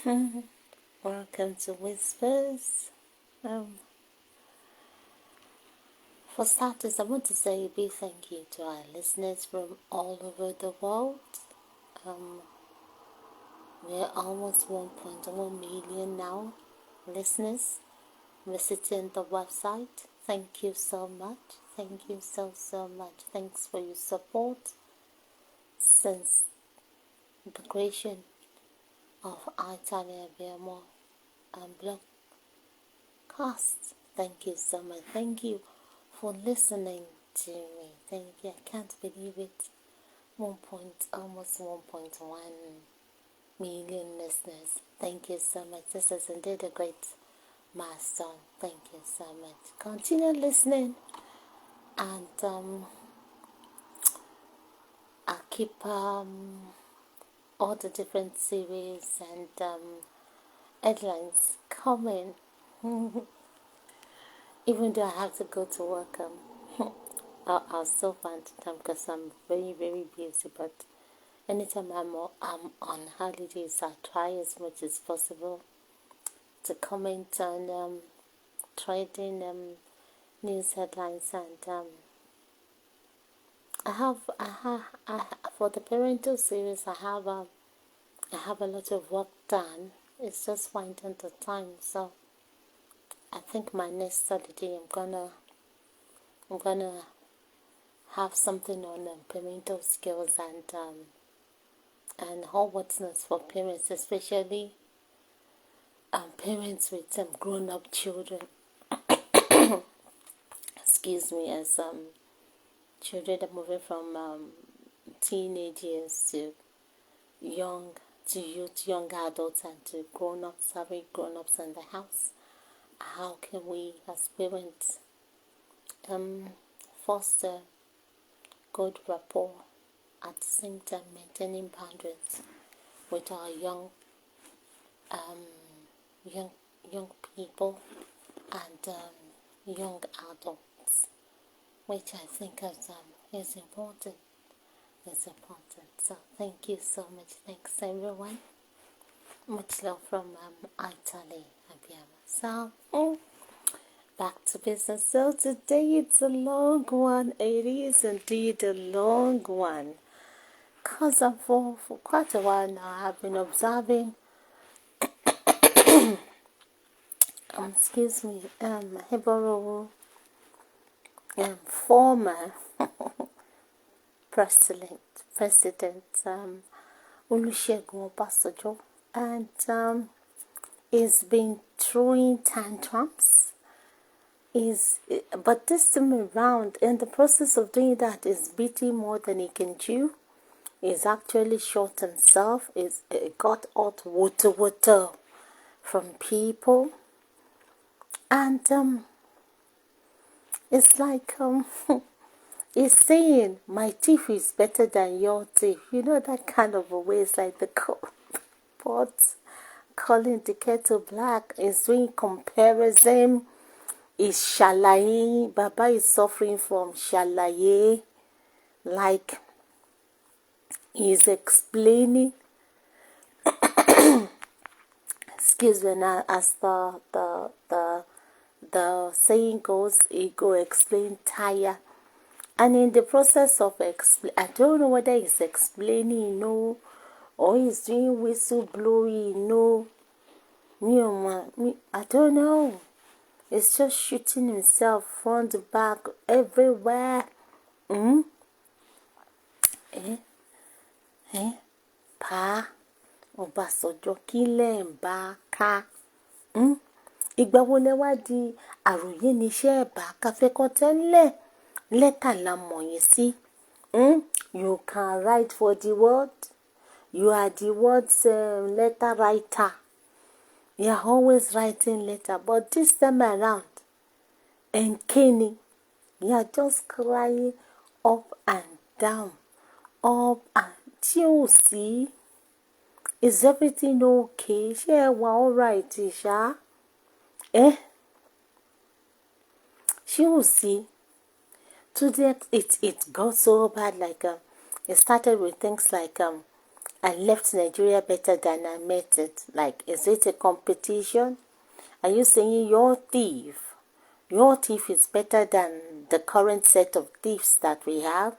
Welcome to Whispers. For starters, I want to say a big thank you to our listeners from all over the world. We're almost 1.1 million now listeners visiting the website. Thank you so much. Thank you so much. Thanks for your support since the creation of Italia Biamo and Blogcast. Thank you so much. Thank you for listening to me. Thank you. I can't believe it. Almost 1.1 million listeners. Thank you so much. This is indeed a great milestone. Thank you so much. Continue listening, and I'll keep all the different series and headlines coming. Even though I have to go to work, I'll still find time because I'm very, very busy. But anytime I'm on holidays, I try as much as possible to comment on trading news headlines, and I for the parental series, I have a lot of work done. It's just finding the time. So I think my next holiday, I'm gonna have something on parental skills and hopelessness for parents, especially parents with grown-up children. Excuse me, as children are moving from teenage years to youth, young adults, and to grown-ups, having grown-ups in the house. How can we, as parents, foster good rapport at the same time maintaining boundaries with our young people and young adults, which I think is important. It's important. So thank you so much. Thanks everyone. Much love from Italy. So back to business. So today it's a long one. It is indeed a long one. Because for quite a while now I've been observing excuse me, Hebrew former President Olusegun Obasanjo, and he's been throwing tantrums. But this time around, in the process of doing that, is beating more than he can chew. He's actually shot himself. He's got hot water from people, and it's like he's saying, my teeth is better than your teeth. You know, that kind of a way. It's like the pot calling the kettle black. Is doing comparison. Is shalaye. Baba is suffering from shalaye. Like, he's explaining. Excuse me, now, as the saying goes, he go explain tire. And in the process of I don't know whether he's explaining, or he's doing whistle blowing, I don't know. It's just shooting himself front, back, everywhere. Pa Obasanjo kílẹ̀ ń bá ká. Ìgbà wo lẹ wá di àròyé níṣẹ́ ẹ̀bà káfẹ́kọ́ tẹ́lẹ̀ lẹ́tà la mọ̀ yín sí. You can write for the word. You are the word's letter writer. You are always writing letter, but this time around, and Kenny, you are just crying up and down, up and you see. Is everything okay? Yeah, we're all right, Isha. She will see. Today it got so bad. Like it started with things like I left Nigeria better than I met it. Like, is it a competition? Are you saying your thief is better than the current set of thieves that we have?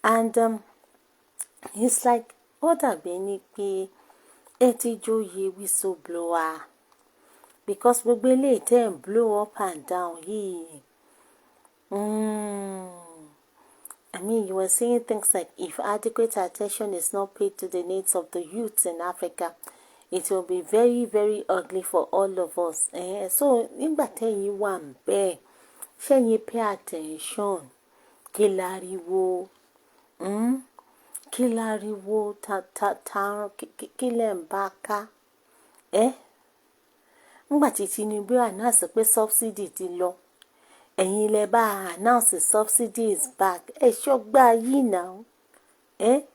And it's like, ó dàbí ẹni pé ẹ ti joyè whistleblower, because gbogbo eléyìí tẹ́ ń blow up and down yìí. I mean, you were saying things like, if adequate attention is not paid to the needs of the youth in Africa, it will be very, very ugly for all of us. So, nígbà tẹ́yin wà ń bẹ́ẹ̀, ṣẹ́yin pay attention, kí láriwo, kí láriwo, kí lẹ̀ ń bá ká, nígbà tí Tinubu announce pé subsidy ti lọ, ẹ̀yin lẹ bá announce subsidy is back. Ẹ ṣọ́gbà yìí náà, ẹ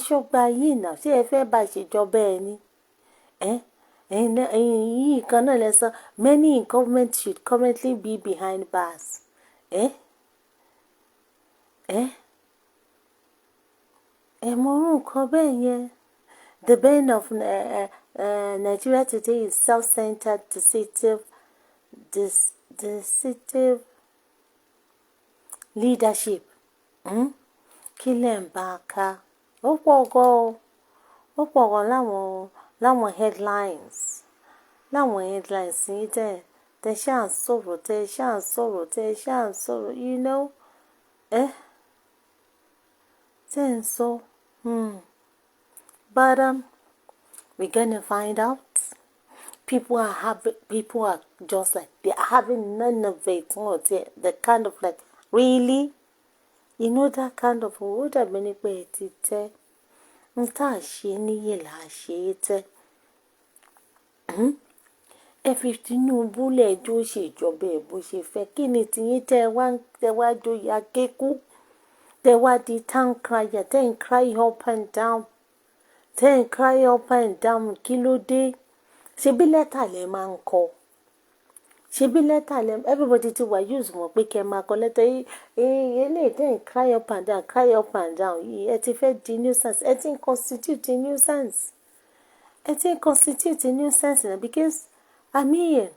ṣọ́gbà yìí náà, ṣé ẹ fẹ́ bá ṣèjọba ẹ ní? Ẹ̀yin yìí kan náà lẹ sọ, many in government should currently be behind bars. Ẹ mọ orú nǹkan bẹ́ẹ̀ yẹn. The bane of Nigeria today is self-centered, decisive leadership. Kí lẹ̀ ń bá ká? Ó pọ̀ gan láwọn headlines. Láwọn headlines yìí tẹ́ ṣáà ń sọ̀rọ̀, you know? Tẹ́ ń sọ. But we're gonna find out. People are just like, they're having none of it. The kind of like, really? You know that kind of, ó dàbí ní pé ẹ ti tẹ́. N tá ṣe níyè là ṣe tẹ́. Ẹ fi Tinubu lẹ́jọ́ ṣèjọba ẹ̀ bó ṣe fẹ́. Kí ni tiyín tẹ́ wá joyè akékú? Tẹ́ wá di town crier, tẹ́ ń cry up and down. Kí ló dé? Ṣebí lẹ́tà lẹ máa ń kọ. Everybody ti wà use mọ̀ pé kẹ́ máa kọ lẹ́tà yìí. Eléyìí tẹ́ ń cry up and down yìí. Ẹ ti fẹ́ di nuisance. Ẹ ti ń constitute nuisance now, because I mean,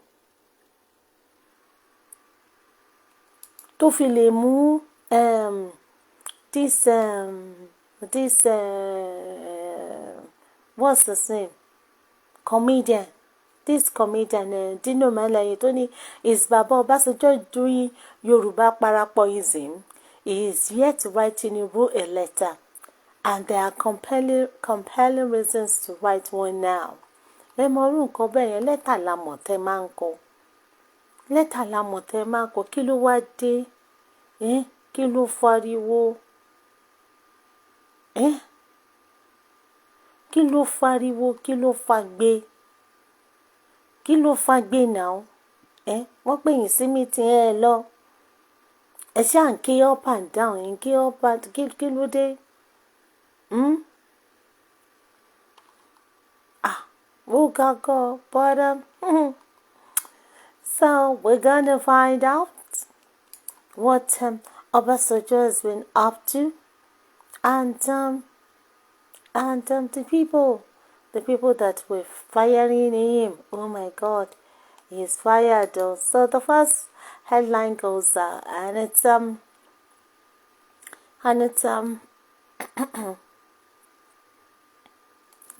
tó fi lè mú this what's his name? Comedian. This comedian, Dino Malaye, Tony, is Baba Obasanjo doing Yoruba parapoism. He is yet to write Tinubu a letter, and there are compelling reasons to write one now. Ẹ mọ orú nǹkan bẹ́ẹ̀ yẹn, lẹ́tà la mọ̀ tẹ́ máa ń kọ. Kí ló wá dé? Kí ló fariwo? Kí ló fariwo? Kí ló fagbe? Kí ló fagbe náà? Wọ́n pè yín sí meeting ẹ lọ. Ẹ ṣáà ń ké up and down, kí ló dé? Go, but so we're gonna find out what Obasanjo has been up to, and the people that were firing him. Oh my God, he's fired though. So the first headline goes and it's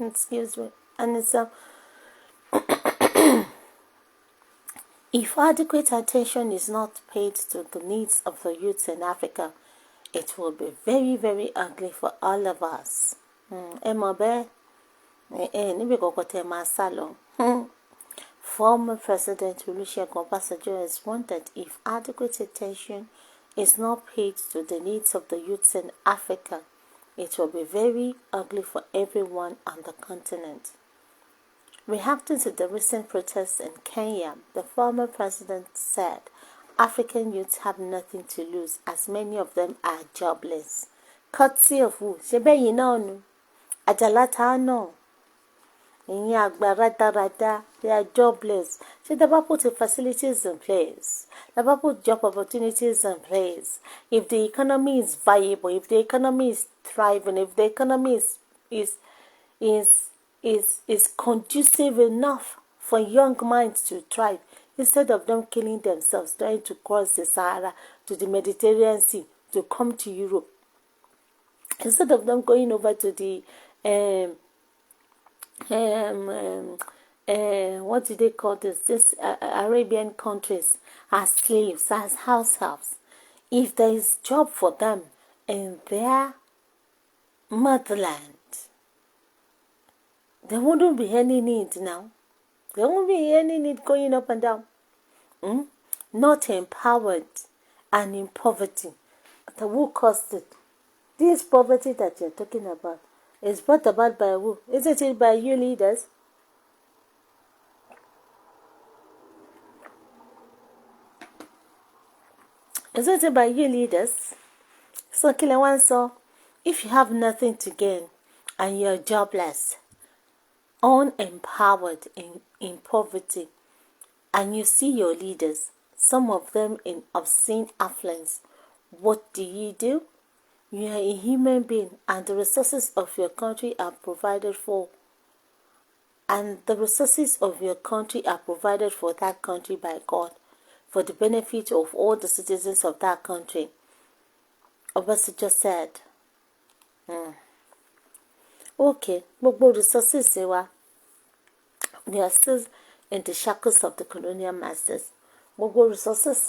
excuse me, and it's if adequate attention is not paid to the needs of the youth in Africa, it will be very, very ugly for all of us. Former President Olusegun Obasanjo has warned that if adequate attention is not paid to the needs of the youth in Africa, it will be very ugly for everyone on the continent. Reacting to the recent protests in Kenya, the former president said African youths have nothing to lose as many of them are jobless. Courtesy of who? Ṣebẹ́yìn náà nu. Àjàlá ta náà. They are jobless. So they put the facilities in place. They put job opportunities in place. If the economy is viable, if the economy is thriving, if the economy is conducive enough for young minds to thrive, instead of them killing themselves trying to cross the Sahara to the Mediterranean Sea to come to Europe, instead of them going over to the what do they call this Arabian countries as slaves, as house helps, if there is job for them in their motherland, there wouldn't be any need now. There won't be any need going up and down. Not empowered and in poverty. But who caused it? This poverty that you're talking about is brought about by who? Isn't it by you leaders? Isn't it by you leaders? So, Kilewanso, if you have nothing to gain and you're jobless, unempowered, in poverty, and you see your leaders, some of them in obscene affluence, what do? You are a human being, and the resources of your country are provided for. And the resources of your country are provided for that country by God, for the benefit of all the citizens of that country. Obasanjo said, okay, gbogbo resources they are still in the shackles of the colonial masters. Gbogbo resources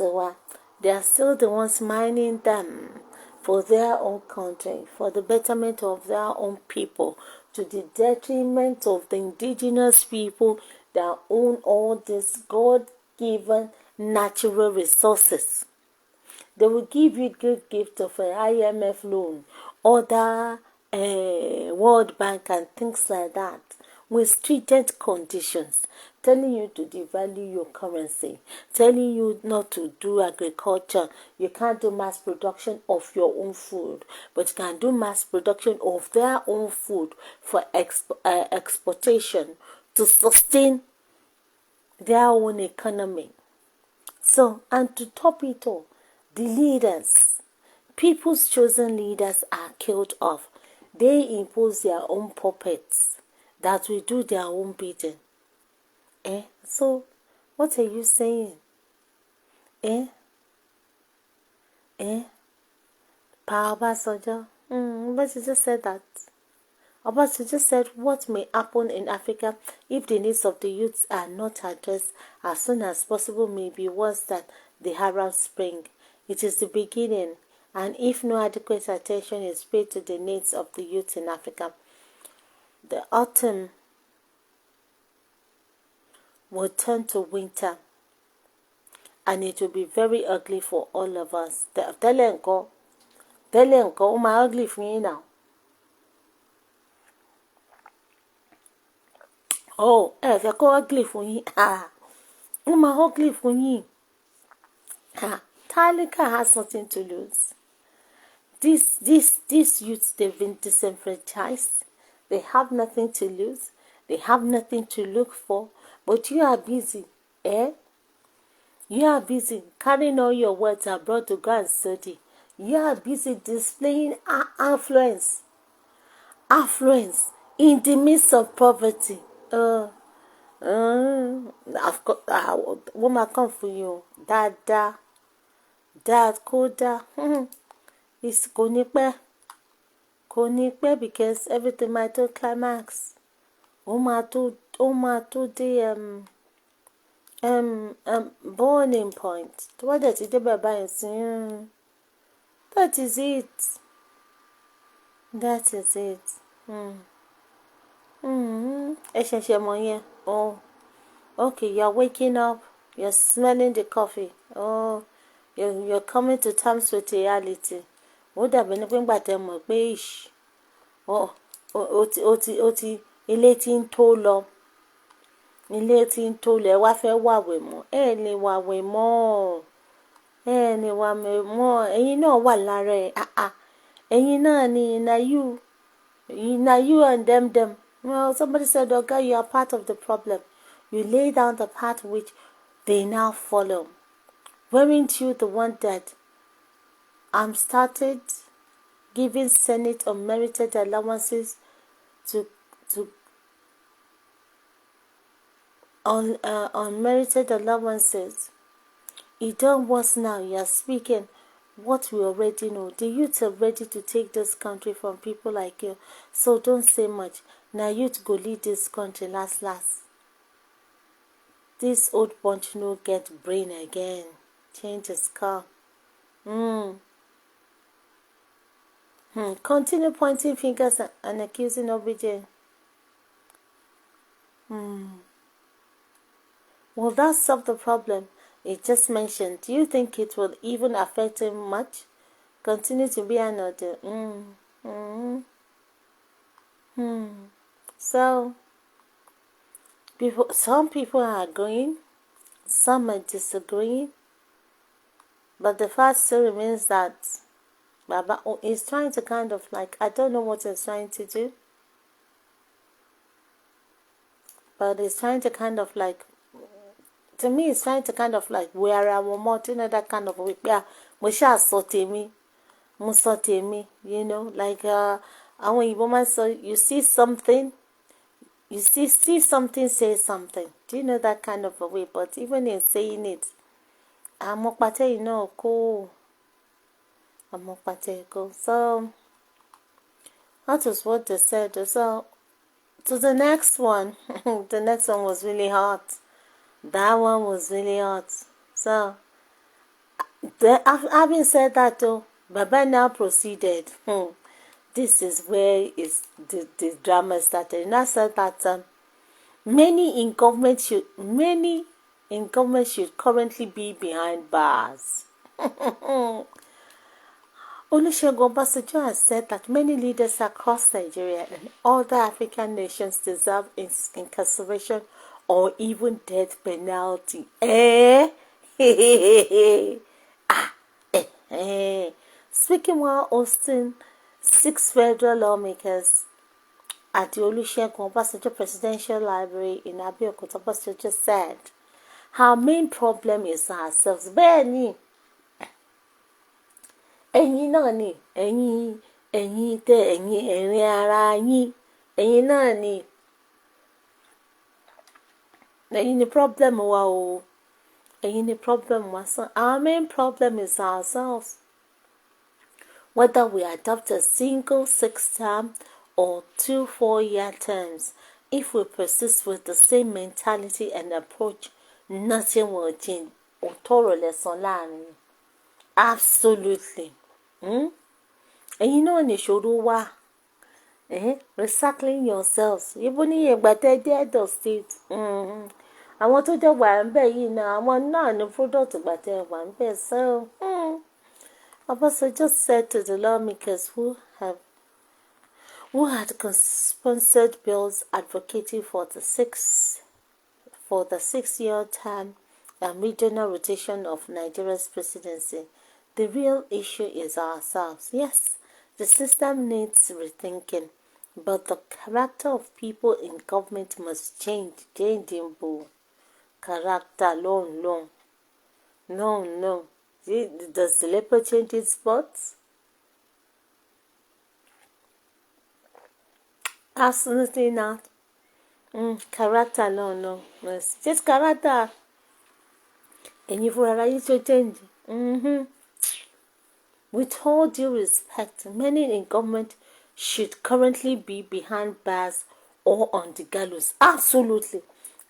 they are still the ones mining them for their own country, for the betterment of their own people, to the detriment of the indigenous people that own all these God-given natural resources. They will give you good gift of an IMF loan, other World Bank and things like that, with stringent conditions, telling you to devalue your currency, telling you not to do agriculture. You can't do mass production of your own food, but you can do mass production of their own food for exportation to sustain their own economy. So, and to top it all, the leaders, people's chosen leaders are killed off. They impose their own puppets that will do their own bidding. So, what are you saying? Pa Obasanjo? But you just said that. Obasanjo said what may happen in Africa if the needs of the youths are not addressed as soon as possible may be worse than the Arab Spring. It is the beginning, and if no adequate attention is paid to the needs of the youth in Africa, the autumn will turn to winter, and it will be very ugly for all of us. Tell them, my ugly for you now. Oh, fẹ́ kó ugly fún yín. Ó máa ugly fún yín. Talika has nothing to lose. These youths, they've been disenfranchised. They have nothing to lose. They have nothing to look for. But you are busy, You are busy carrying all your words abroad to go and study. You are busy displaying affluence in the midst of poverty. I've got woman come for you. Dad, Koda. It's konipe because everything might to climax. Oma to the burning point. What that it by saying? That is it. That is it. Oh, okay, you're waking up, you're smelling the coffee. Oh, you're coming to terms with reality. What have been going back to my page? Oh, ilé tí ń tó lọ. Ilé tí ń tó lọ, wá fẹ́ wàwẹ̀ mọ́. Lè wàwẹ̀ mọ́. Lè wàwẹ̀ mọ́. Ẹ̀yin náà wà lára ẹ̀. Ẹ̀yin náà ni na you and them. Well, somebody said, Oga, you are part of the problem. You lay down the path which they now follow. Weren't you the one that started giving Senate unmerited allowances to unmerited allowances? You done worse now. You are speaking what we already know. The youth are ready to take this country from people like you. So don't say much. Now youth go lead this country last. This old bunch no get brain again. Change is come. Continue pointing fingers and accusing OBJ. Will that solve the problem it just mentioned? Do you think it will even affect him much? Continue to be another. So, some people are agreeing, some are disagreeing, but the fact still remains that Baba is trying to kind of like, I don't know what he's trying to do, but he's trying to kind of like, to me, he's trying to kind of like, where I want more, you know, that kind of way. Yeah, we shall sort me, you know, like, and when you so you see something, see something, say something. Do you know that kind of a way? But even in saying it, I'm not you know, cool. I'm not cool. So that was what they said. So to the next one, the next one was really hot. That one was really hot. So having said that, though, Baba now proceeded. This is where the drama started. And I said that many in government should currently be behind bars. Olusegun Obasanjo has said that many leaders across Nigeria and other African nations deserve incarceration or even death penalty. Speaking while hosting 6 federal lawmakers at the Olusegun Obasanjo Presidential Library in Abeokuta, Obasanjo said, "Our main problem is ourselves." Bẹ́ẹ̀ni, ẹ̀yin náà ni, ẹ̀yin ara yín, ẹ̀yin náà ni, ẹ̀yin ni problem wa o, ẹ̀yin ni problem wa. So our main problem is ourselves. Whether we adopt a single 6-term or 2 4-year terms, if we persist with the same mentality and approach, nothing will change. Absolutely. And ní ìṣòro wà. Recycling yourselves. Even if you dead of state. Àwọn tó jẹ́ wà ń bẹ̀ yìí náà, àwọn náà ní product gbàtẹ́ wà ń bẹ̀. So, Obasanjo said to the lawmakers who had sponsored bills advocating for the 6-year term and regional rotation of Nigeria's presidency, the real issue is ourselves. Yes, the system needs rethinking, but the character of people in government must change. Character alone. No. Does the leopard change its spots? Absolutely not. Character alone, no. It's just character. And if we are ready to change. With all due respect, many in government should currently be behind bars or on the gallows. Absolutely.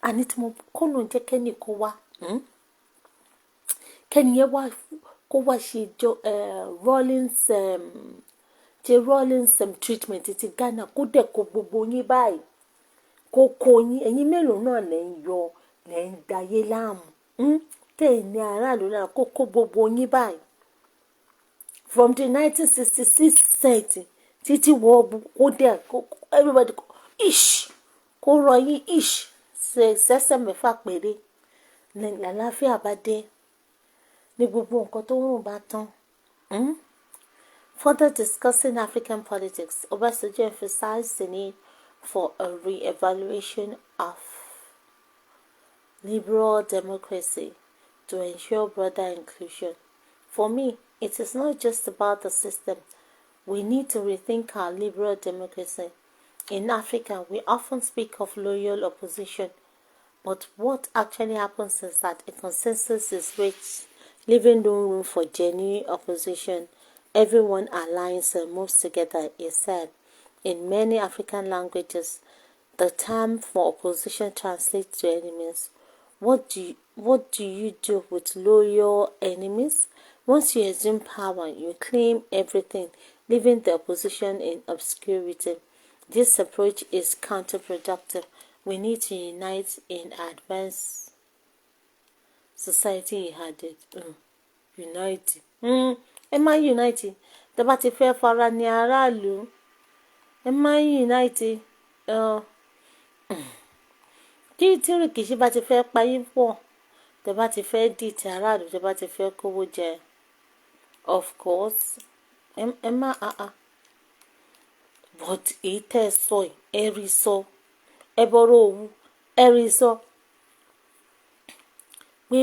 And it mo kono je keni ko wa. Keni ye wa ko wa ṣe Rollins treatment ti Ghana kó dẹ̀ kó gbogbo yín báyìí. Kó kó yín, ẹ̀yin mélòó náà lẹ́ ń dayé láàmú. Tẹ́ ní aráàlú náà kó gbogbo yín báyìí. From the 1966 set, títí wọ kó dẹ̀ everybody kó rọ yín sẹ́sẹ̀ mẹ́fà péré. Lálàáfíà bá dé ní gbogbo nǹkan tó wọ́n bá tán. Further discussing African politics, Obasanjo emphasized the need for a re-evaluation of liberal democracy to ensure broader inclusion. For me, it is not just about the system. We need to rethink our liberal democracy. In Africa, we often speak of loyal opposition, but what actually happens is that a consensus is reached, leaving no room for genuine opposition. Everyone aligns and moves together, is said. In many African languages, the term for opposition translates to enemies. What do you do with loyal enemies? Once you assume power, you claim everything, leaving the opposition in obscurity. This approach is counterproductive. We need to unite in advanced society ìhàdẹ̀. Unite. Ẹ má unite. Tẹ́ bá ti fẹ́ fara ní aráàlú. Ẹ má unite. Kí rìkíṣí bá ti fẹ́ pa yín pọ̀. Tẹ́ bá ti fẹ́ dìtẹ̀ aráàlú, tẹ́ bá ti fẹ́ kówó jẹ. Of course. Ẹ má But èyí tẹ́ ẹ sọ yìí, ẹ rí sọ. Ẹ bọ́rọ̀ òwú, ẹ rí sọ. Pé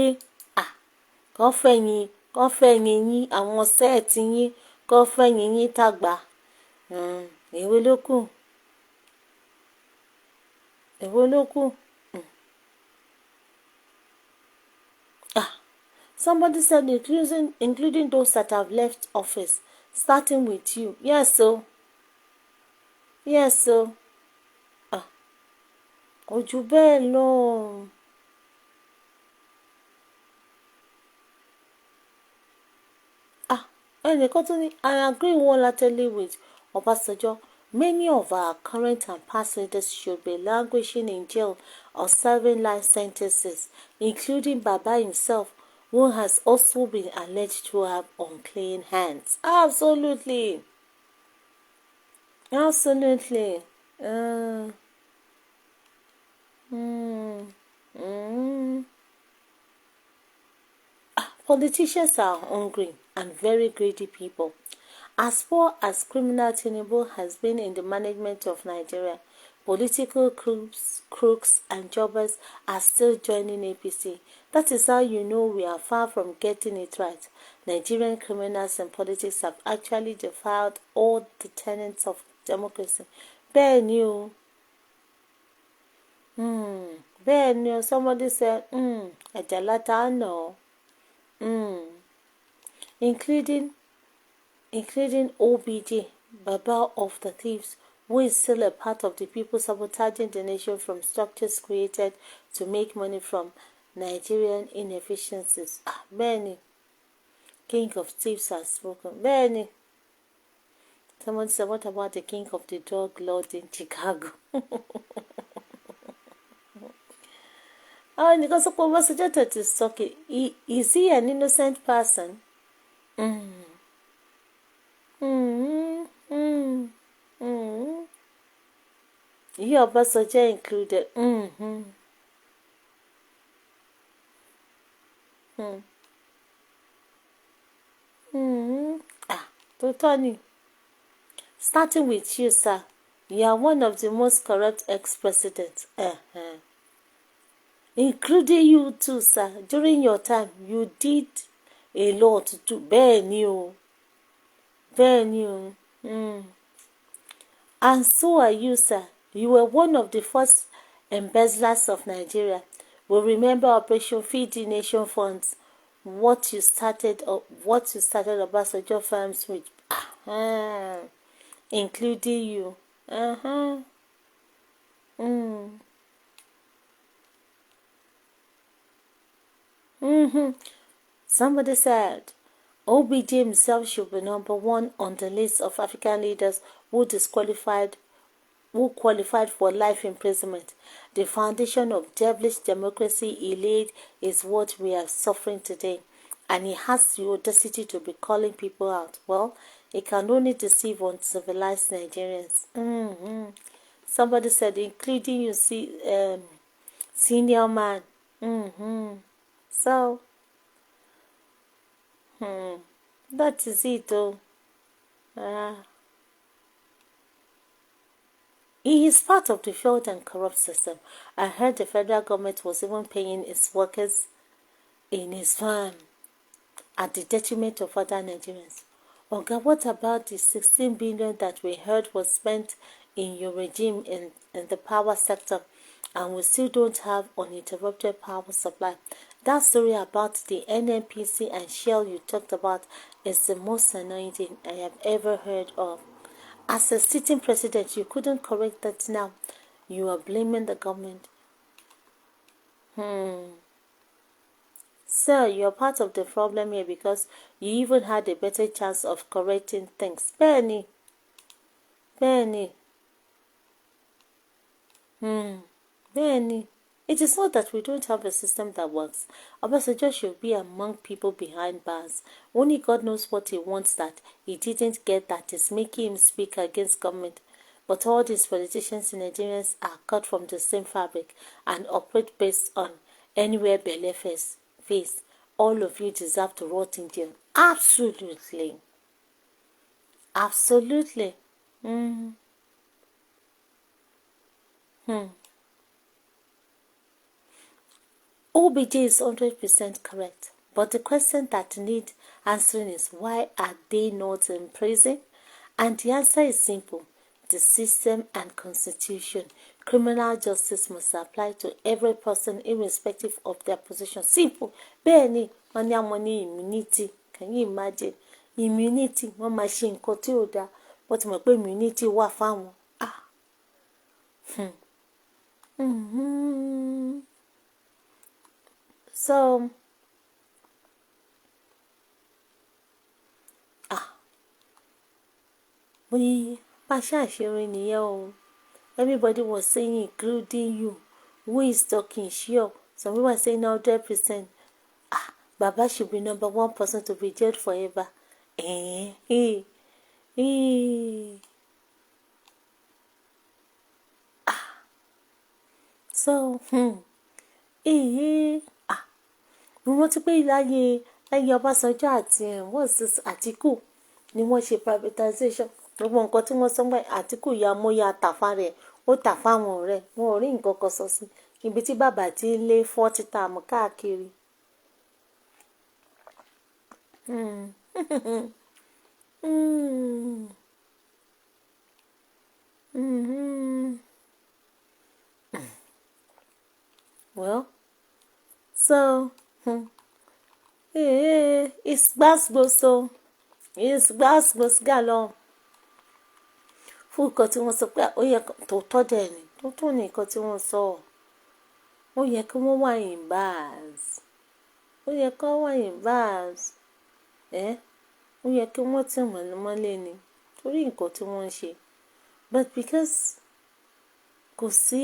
kàn fẹ̀yìn yín àwọn sẹ́ẹ̀tì yín, kàn fẹ̀yìn yín tàgbà. Èwo ló kù? Èwo ló kù? Somebody said including those that have left office, starting with you. Yes, so. Yes, so. Kò jù bẹ́ẹ̀ lọ. Ẹnìkan tún ní, I agree wholeheartedly with Obasanjo. Many of our current and past leaders should be languishing in jail or serving life sentences, including Baba himself, who has also been alleged to have unclean hands. Absolutely. Absolutely. Politicians are hungry and very greedy people. As poor as criminal Tinubu has been in the management of Nigeria, political crooks and jobbers are still joining APC. That is how you know we are far from getting it right. Nigerian criminals and politics have actually defiled all the tenets of democracy. Bẹ́ẹ̀ ni o. Bẹ́ẹ̀ ni o. Somebody said, Àjàlá ta nà. Including OBJ, Baba of the Thieves, who is still a part of the people sabotaging the nation from structures created to make money from Nigerian inefficiencies. Benny, King of Thieves has spoken. Benny. Someone said, what about the King of the Drug Lord in Chicago? Because of Obasanjo is talking, is he an innocent person? You Obasanjo included. Totally. Starting with you, sir. You are one of the most corrupt ex-presidents. Including you too, sir. During your time, you did a lot to burn you. And so are you, sir. You were one of the first embezzlers of Nigeria. We remember Operation Feed the Nation funds. What you started Obasanjo farms with, including you. Somebody said OBJ himself should be number one on the list of African leaders who qualified for life imprisonment. The foundation of devilish democracy he laid is what we are suffering today, and he has the audacity to be calling people out. Well, he can only deceive uncivilized Nigerians. Somebody said, including you, senior man. So, that is it, though. He is part of the failed and corrupt system. I heard the federal government was even paying its workers in his firm at the detriment of other Nigerians. Oga, what about the 16 billion that we heard was spent in your regime in the power sector, and we still don't have uninterrupted power supply? That story about the NNPC and Shell you talked about is the most annoying thing I have ever heard of. As a sitting president, you couldn't correct that now. You are blaming the government. Sir, you're part of the problem here because you even had a better chance of correcting things. Benny. Benny. It is not that we don't have a system that works. Obasanjo should be among people behind bars. Only God knows what he wants that he didn't get that is making him speak against government. But all these politicians in Nigeria are cut from the same fabric and operate based on anywhere belle face. All of you deserve to rot in jail. Absolutely. Absolutely. OBJ is 100% correct. But the question that needs answering is, why are they not in prison? And the answer is simple. The system and constitution. Criminal justice must apply to every person irrespective of their position. Simple. Benny, money, immunity. Can you imagine? Immunity. One machine kote oda. But my immunity wa fáwọn. So, we everybody was saying, including you. Who is talking? Sure. Some people are saying 100%. Baba should be number one person to be jailed forever. So, mo rántí pé láyé Ọbásanjọ́ àti Àtíkù ni wọ́n ṣe privatization. Gbogbo nǹkan tí wọ́n sọ pé Àtíkù ya mọ́yà tàfà rẹ̀ ó tà fáwọn ọ̀rẹ́ wọn ò rí nǹkan kan sọ sí ibi tí bàbá ti ń lé 40 tààmù káàkiri. Well, so it's gbàsgbòso. It's gbàsgbòso gàlọ́. Fún nǹkan tí wọ́n sọ pé ó yẹ tó tọ́ dẹ̀ ni tó tó ní nǹkan tí wọ́n sọ. Ó yẹ kí wọ́n wà in bars. Ó yẹ kí wọ́n wà in bars. Ó yẹ kí wọ́n tì wọ́n mọ́lé ni torí nǹkan tí wọ́n ń ṣe. But because kò sí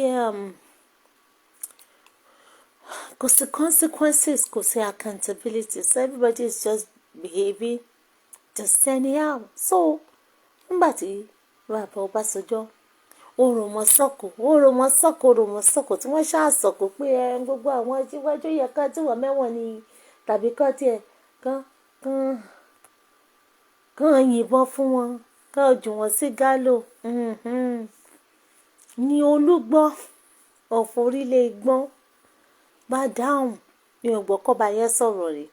consequences, kò sí accountability, so everybody is just behaving just anyhow. So nígbà tí bàbá Ọbásanjọ́ ó rò mọ́ sọ́kò tí wọ́n ṣáà sọ̀kò pé gbogbo àwọn ajíwájú yẹ ká tí wọ́n mẹ́wọ̀n ni tàbí ká tiẹ̀ kán yìnbọn fún wọn kán jù wọ́n sí gálò. Ní Olúgbọ́n ọ̀fọ̀ orílẹ̀ Ìgbọ́n bá dáhùn ní ọgbọ́kọ́ba yẹn sọ̀rọ̀ rẹ̀.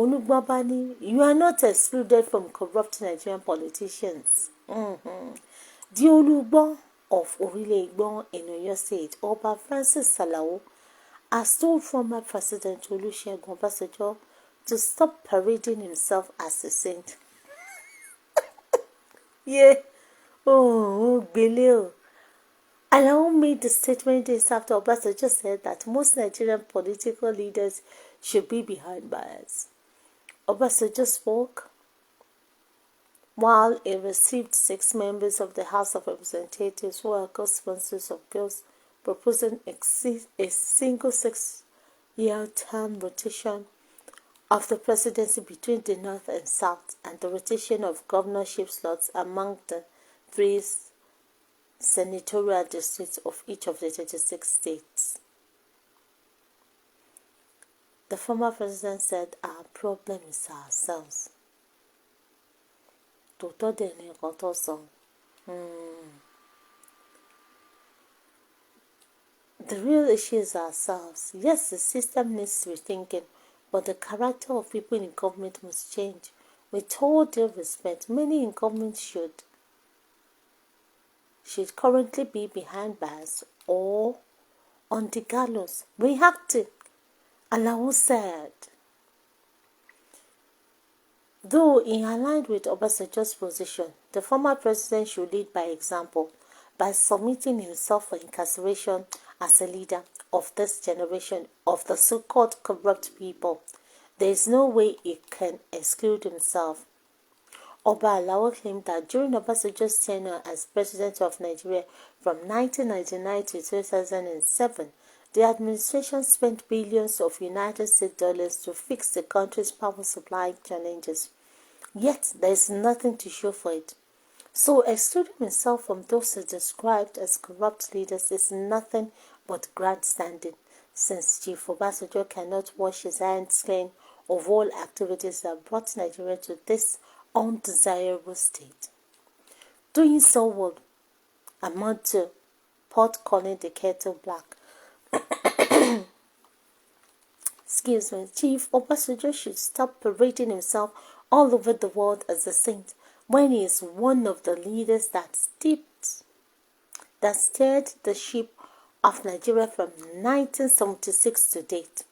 Olúgbọ́n bá ní, you are not excluded from corrupt Nigerian politicians. The Olúgbọ́n of Orílẹ̀ Ìgbọ́n in Oyo State, Ọba Francis Salao, has told former President Olusegun Obasanjo to stop parading himself as a saint. Gbélé. Alao made the statement days after Obasanjo said that most Nigerian political leaders should be behind bars. Obasanjo spoke while he received 6 members of the House of Representatives who are co-sponsors of bills proposing a single 6-year term rotation of the presidency between the North and South and the rotation of governorship slots among the 3 senatorial districts of each of the 36 states. The former president said, our problem is ourselves. Tòótọ́ dẹ̀ ni nǹkan tó sọ. The real issue is ourselves. Yes, the system needs rethinking, but the character of people in government must change. With all due respect, many in government should currently be behind bars or on the gallows. We have to. Alao said. Though in aligned with Obasanjo's position, the former president should lead by example by submitting himself for incarceration as a leader of this generation of the so-called corrupt people. There is no way he can exclude himself. Oba Alao claimed that during Obasanjo's tenure as president of Nigeria from 1999 to 2007, the administration spent billions of United States dollars to fix the country's power supply challenges. Yet there is nothing to show for it. So excluding himself from those described as corrupt leaders is nothing but grandstanding, since Chief Obasanjo cannot wash his hands clean of all activities that brought Nigeria to this undesirable state. Doing so would amount to pot calling the kettle black. Excuse me. Chief Obasanjo should stop parading himself all over the world as a saint when he is one of the leaders that steered the ship of Nigeria from 1976 to date.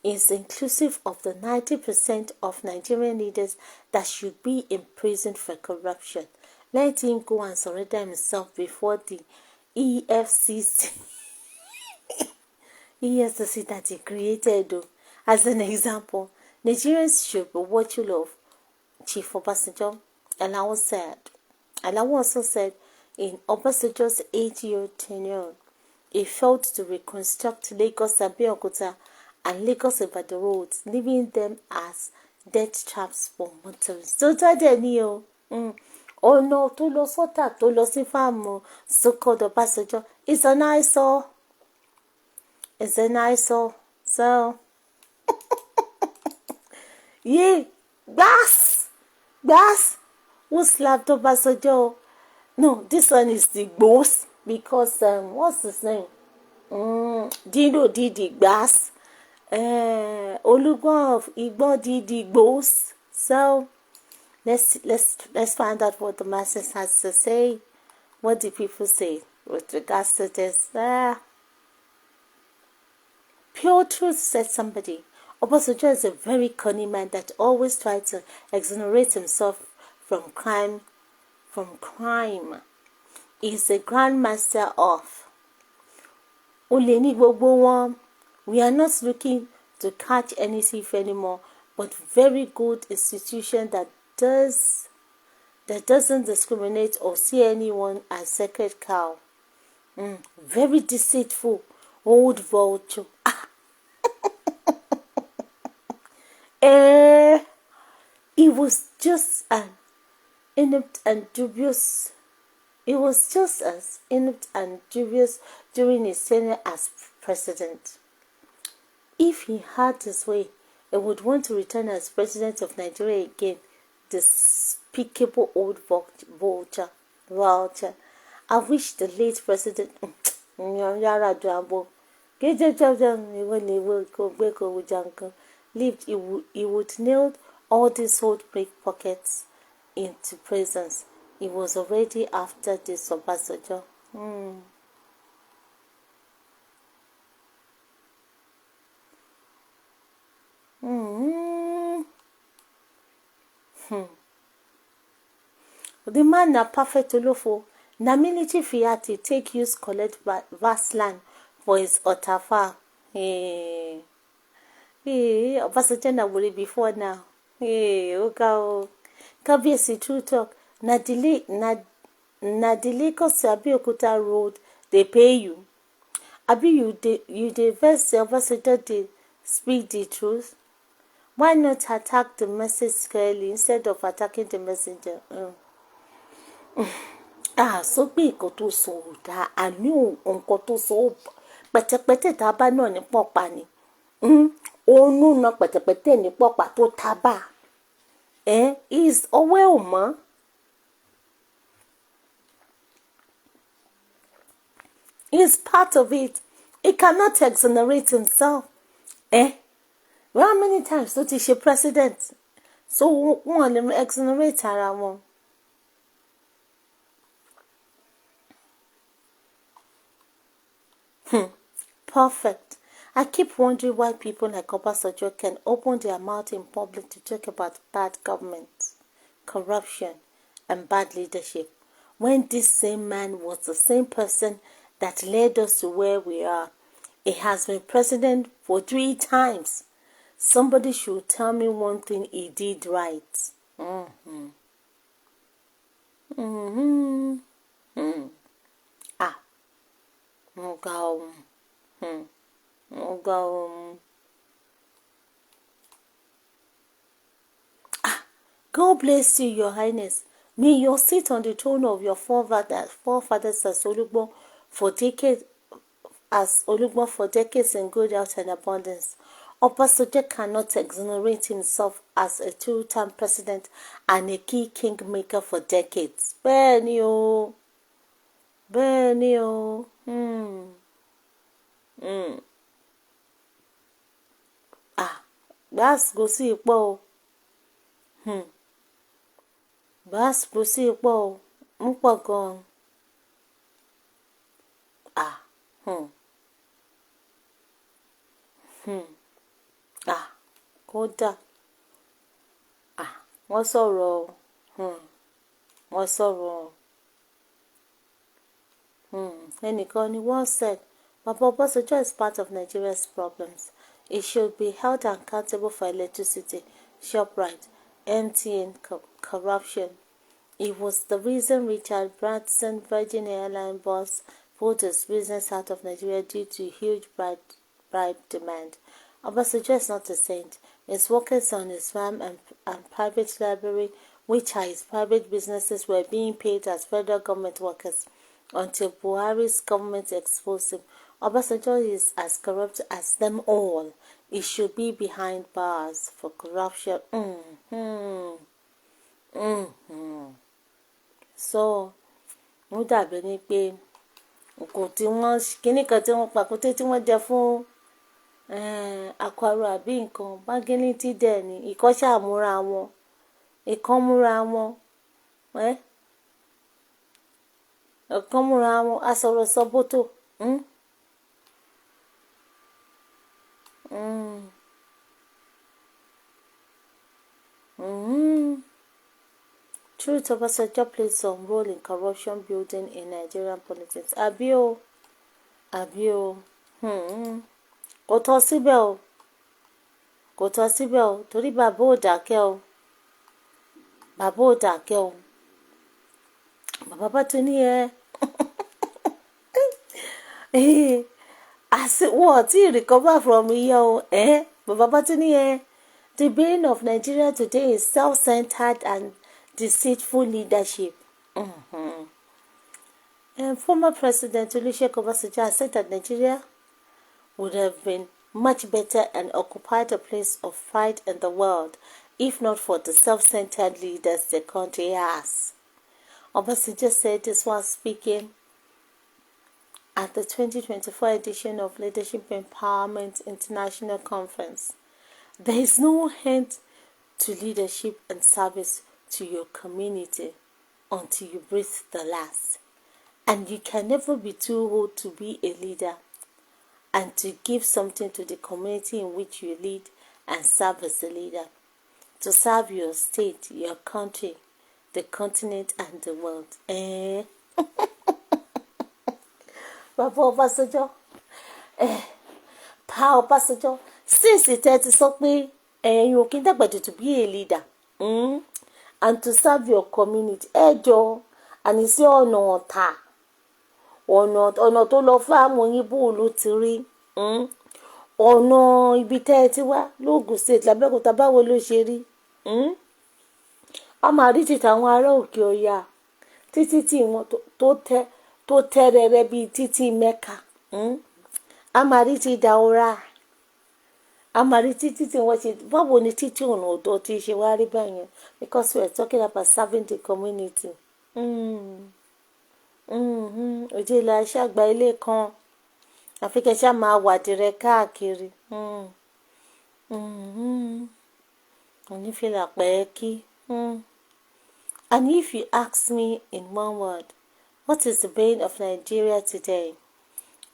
He is inclusive of the 90% of Nigerian leaders that should be imprisoned for corruption. Let him go and surrender himself before the EFCC. EFCC that he created, though. As an example, Nigerians should be watchful of Chief Obasanjo. Alao also said in Obasanjo's 8-year tenure, he failed to reconstruct Lagos Abeokuta and Lagos Ibadan roads, leaving them as death traps for motorists. So that oh no, to lo sota, to lo si famo, so-called Obasanjo. It's an eyesore. It's an eyesore. So, yeah, Bass, who slapped Obasanjo? No, this one is the boss because what's his name? Dino Didi Bass. Olugbon of Igbo Didi boss. So let's find out what the masses has to say. What do people say with regards to this? Pure truth, said somebody. Obasanjo is a very cunning man that always tries to exonerate himself from crime. He is a grand master of Oleni gbogbo wọn. We are not looking to catch any thief anymore, but very good institution that doesn't discriminate or see anyone as sacred cow. Very deceitful old vulture. It was just as inept and dubious during his tenure as president. If he had his way, he would want to return as president of Nigeria again. Despicable old vulture. I wish the late president lived. He would nail all these old pickpockets into prisons. He was already after this Obasanjo. The man na perfect olofo. Na military fiati take use collect vast land for his otafa. Obasanjo na worry before now. Okay. Kabiyesi true talk. Na delay Lagos Abeokuta road they pay you. Abi you dey vex Obasanjo dey speak the truth. Why not attack the message squarely instead of attacking the messenger? So pé nǹkan tó sọ ò dáa, àní nǹkan tó sọ pẹ̀tẹ̀pẹ̀tẹ̀ tá a bá náà ní pọ̀pá ni. Òun náà pẹ̀tẹ̀pẹ̀tẹ̀ ní pọ̀pá tó tábà. Is ọwọ́ ò mọ́. It's part of it. He cannot exonerate himself. Well, how many times ló ti ṣe president? So wọ́n lè exonerate ara wọn. Perfect. I keep wondering why people like Obasanjo can open their mouth in public to talk about bad government, corruption, and bad leadership, when this same man was the same person that led us to where we are. He has been president for 3 times. Somebody should tell me one thing he did right. God bless you, Your Highness. May you sit on the throne of your forefathers as Olugbo for decades, in good health and abundance. Obasanjo cannot exonerate himself as a 2-term president and a key kingmaker for decades. Bẹ́ẹ̀ni o. That's go sí ipò o. That's go sí ipò o. Ń pọ̀ gan. Kódà. Wọ́n sọ̀rọ̀ o. Wọ́n sọ̀rọ̀ o. Ẹnìkan ni wọ́n said, Baba Obasanjo is part of Nigeria's problems. He should be held accountable for electricity, ShopRite, MTN corruption. He was the reason Richard Branson, Virgin Airline boss, pulled his business out of Nigeria due to huge bribe demand. Obasanjo is not a saint. His workers on his farm and private library, which are his private businesses, were being paid as federal government workers until Buhari's government exposed him. Obasanjo is as corrupt as them all. He should be behind bars for corruption. So, ó dàbí ní pé nǹkan tí wọ́n kíní kan tí wọ́n pàkúté tí wọ́n jẹ fún àkọ́rọ̀ àbí nǹkan bágínní tí dẹ̀ ni ìkan ṣàmúra wọn ìkan múra wọn ìkan múra wọn asọ̀rọ̀ sọ bótò. Truth, Obasanjo played some role in corruption building in Nigerian politics. Àbí o. Kò tọ́ síbẹ̀ o. Torí bàbá ò dákẹ́ o. Bàbá bá tún ní wọ́n tí recover from iye o. Bàbá bá tún ní the brain of Nigeria today is self-centered and deceitful leadership. And former President Olusegun Obasanjo said that Nigeria would have been much better and occupied a place of pride in the world if not for the self-centered leaders the country has. Obasanjo said this while speaking at the 2024 edition of Leadership Empowerment International Conference. There is no end to leadership and service to your community until you breathe the last. And you can never be too old to be a leader and to give something to the community in which you lead and serve as a leader. To serve your state, your country, the continent and the world. Baba Obasanjo. Pa Obasanjo. Since it is so pé you can to be a leader. And to serve your community. Ẹjọ́ and it's your ọ̀nà ọ̀tá. Ọ̀nà tó lọ fún àwọn Ìgbò ló ti rí. Ọ̀nà ibi tẹ́ ẹ ti wá l'Ogun State l'Abẹ́òkúta báwo ló ṣe rí. A máa rí títà àwọn ará òkè ọya títí tí wọn tó tẹ́ rẹrẹ bíi títí Mẹ́kà. A máa rí ti Daura. A máa rí títí tí wọ́n ṣe báwo ni títí ọ̀nà ọ̀dọ́ tí ṣe wá rí báyẹn because we are talking about serving the community. Òjé la ṣàgbà ilé kan àfi kẹ́ ṣáà máa wàdí rẹ káàkiri. Onífìlà pẹ́ẹ́kí. And if you ask me in one word, what is the bane of Nigeria today?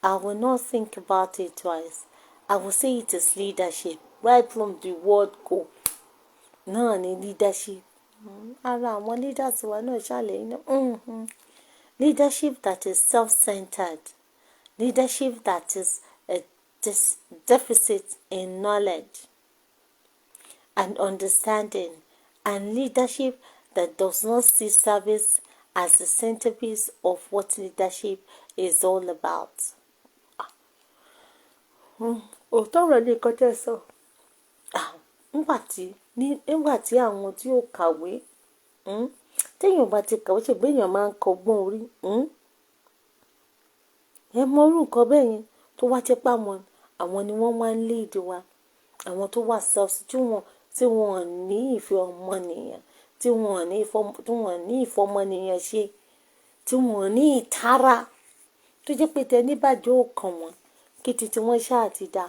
I will not think about it twice. I will say it is leadership. Right from the word go. Náà ni leadership. Ara àwọn leaders wa náà ṣàlẹ̀ iná. Leadership that is self-centered. Leadership that is a deficit in knowledge and understanding. And leadership that does not see service as the centerpiece of what leadership is all about. Òótọ́ ọ̀rọ̀ ni nǹkan tẹ́ sọ. Nígbà tí àwọn tí ó kàwé, téèyàn bá ti kàwé ṣègbè èèyàn máa ń kọ́gbọ́n orí. Ẹ mọ irú nǹkan bẹ́ẹ̀ yẹn tó wá jẹ́ pé àwọn ni wọ́n wá ń lead wa. Àwọn tó wà tí wọ́n ní ìfẹ́ ọmọnìyàn, tí wọ́n ní ìfọmọnìyàn ṣe, tí wọ́n ní ìtara, tó jẹ́ pé tẹ níbàjẹ́ ò kàn wọ́n kí titi wọ́n ṣáà ti dá.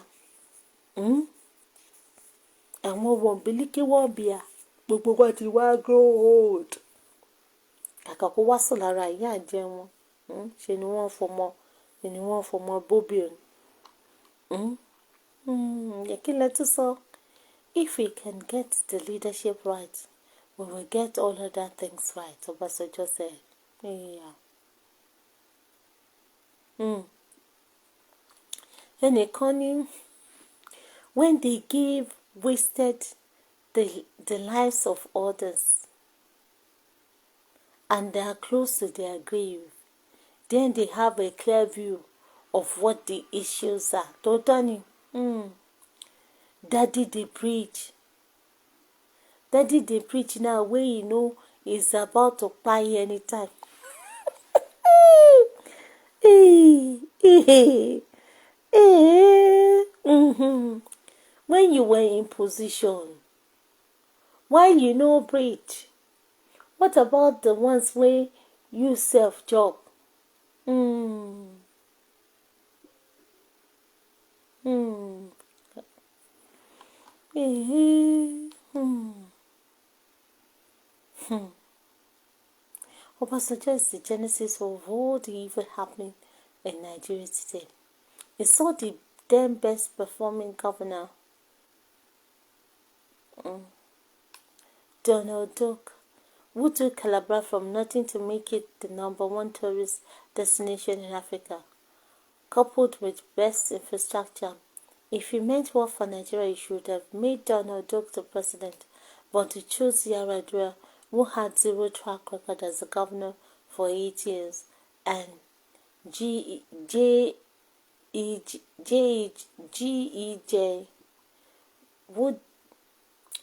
Àwọn wọ̀nbílíkì wọ̀nbíà gbogbo wa ti wá grow old. Kàkà kó wá sùn lára ìyá àjẹ́ wọn. Ṣe ni wọ́n fọmọ bóbìnrin. Kí lẹ tún sọ? If we can get the leadership right, we will get all other things right. Obasanjo said. Yeah. Ẹnìkan ní when they wasted the lives of others and they are close to their grave, then they have a clear view of what the issues are. Tòótọ́ ni. Daddy dey preach now wey you know is about to kpai anytime. When you were in position, why you no preach? What about the ones wey you self job? Obasanjo is the genesis of all the evil happening in Nigeria today. It's not the damn best performing governor. Donald Duck, who took Calabar from nothing to make it the #1 tourist destination in Africa, coupled with best infrastructure. If he meant well for Nigeria, he should have made Donald Duck the president, but he chose Yar'Adua, who had zero track record as a governor for 8 years, and G.E.J. Wood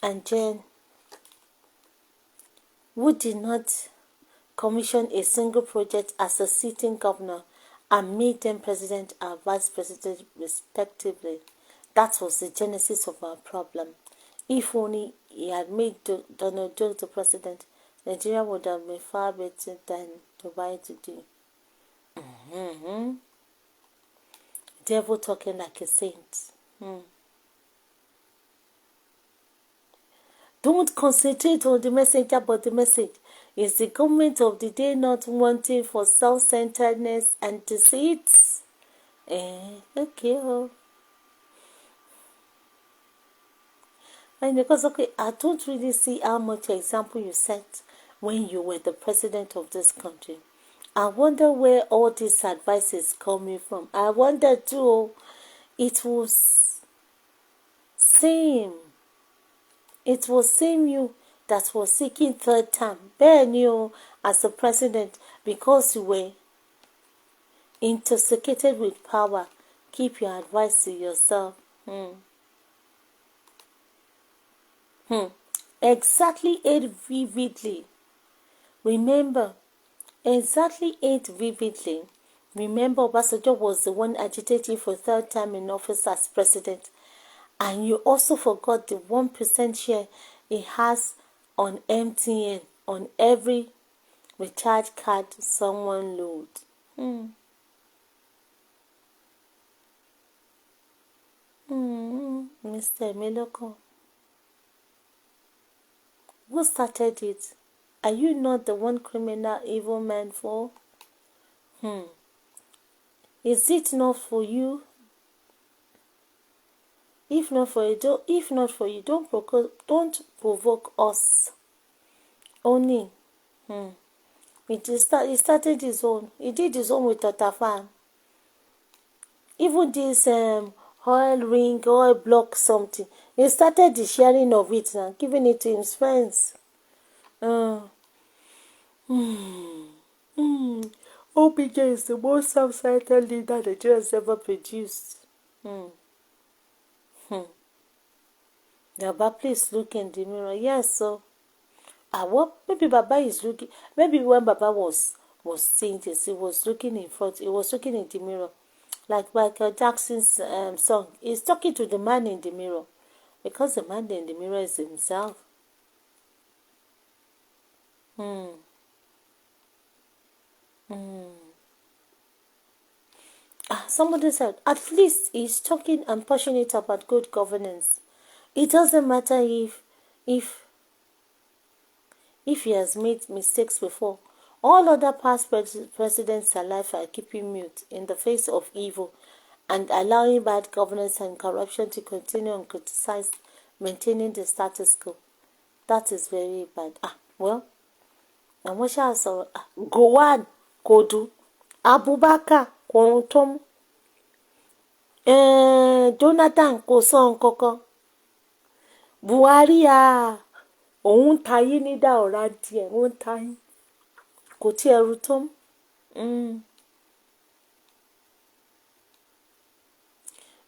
and Jen, who did not commission a single project as a sitting governor and made them president and vice president respectively. That was the genesis of our problem. If only he had made Donald Duck the president, Nigeria would have been far better than Dubai today. Devil talking like a saint. Don't concentrate on the messenger, but the message is the government of the day not wanting for self-centeredness and deceit. Okay. And because I don't really see how much example you set when you were the president of this country. I wonder where all this advice is coming from. I wonder too. It was same you that was seeking third term. Then you as a president, because you were intoxicated with power. Keep your advice to yourself. Exactly 8 vividly. Remember, Obasanjo was the one agitating for third time in office as president. And you also forgot the 1% share he has on MTN on every recharge card someone load. Mr. Meloko, who started it? Are you not the one criminal evil man for? Is it not for you? If not for you, don't provoke us. Only. He started his own. He did his own with Totafan. Even this oil block something. He started the sharing of it and giving it to his friends. OBJ is the most self-centered leader the Jews has ever produced. Baba, please look in the mirror. Yes, so. What? Maybe Baba is looking. Maybe when Baba was saying this, he was looking in front. He was looking in the mirror, like Michael Jackson's song. He's talking to the man in the mirror, because the man in the mirror is himself. Somebody said, at least he's talking and passionate about good governance. It doesn't matter if he has made mistakes before. All other past presidents alive are keeping mute in the face of evil and allowing bad governance and corruption to continue uncriticized, maintaining the status quo. That is very bad. Well, and what shall I say? Gowon Kodu, Abubakar Kontom, Jonathan Koson Koko, Buhari òun tayé ní dá ọ̀rá díẹ̀ òun tayé kò tí ẹrù tó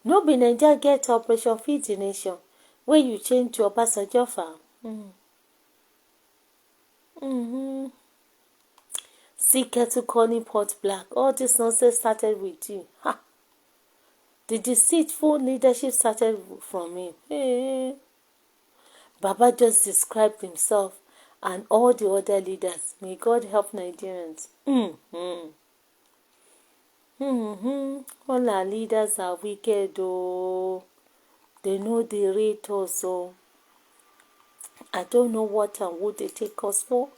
no be Naija get Operation Feed the Nation wey you change to Obasanjo farm. See kettle calling pot black. All this nonsense started with you. The deceitful leadership started from him. Hey. Baba just described himself and all the other leaders. May God help Nigerians. All our leaders are wicked, oh. They know they rate us, oh. I don't know what and who they take us for.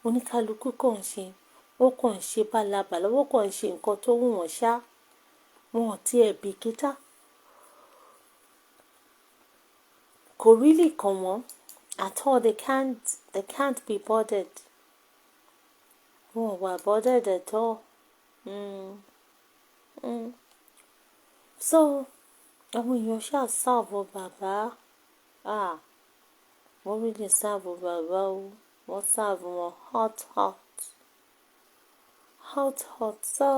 Oníkálukú kàn ṣe, ó kàn ṣe bálabàla, ó kàn ṣe nǹkan tó wù wọ́n ṣá. Wọn ò tiẹ̀ bìkítà. Kò really kàn wọ́n at all. They can't be bothered. Wọn ò wà bothered at all. So, àwọn èèyàn ṣáà serve bàbá. Wọ́n really serve bàbá o. Wọ́n serve wọn hot. So,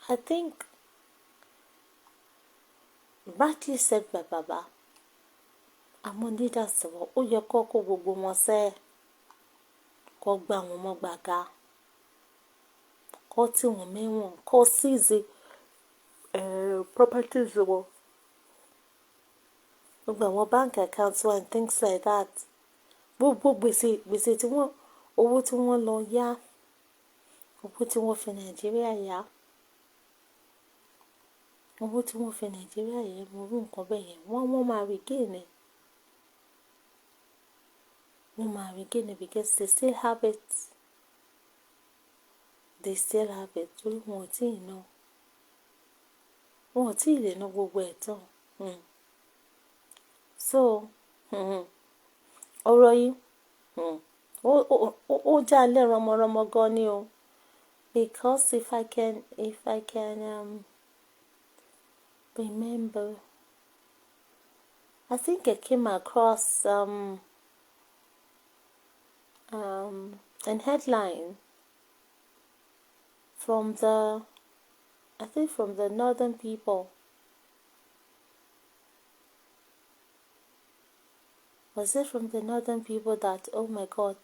I think badly said by Baba. Àwọn leaders wọn ó yẹ kó kó gbogbo wọn sẹ́, kó gbà wọn mọ́ gbàgà, kó tì wọ́n mẹ́wọ̀n, kó seize properties wọn, gbogbo àwọn bank accounts wọn and things like that. Gbogbo gbèsè tí wọ́n, owó tí wọ́n lọ yá, owó tí wọ́n fi Nàìjíríà yá, owó tí wọ́n fi Nàìjíríà yá, mo rú nǹkan bẹ́ẹ̀ yẹn, wọ́n máa regain it. Wọ́n máa regain it because they still have it. They still have it. Torí wọn ò tí ì ná. Wọn ò tí ì lè ná gbogbo ẹ̀ tán. So, ọ̀rọ̀ yìí, ó já lẹ́ rọmọrọmọ gan ni o. Because if I can remember, I think I came across an headline from the northern people. Was it from the northern people that, oh my God,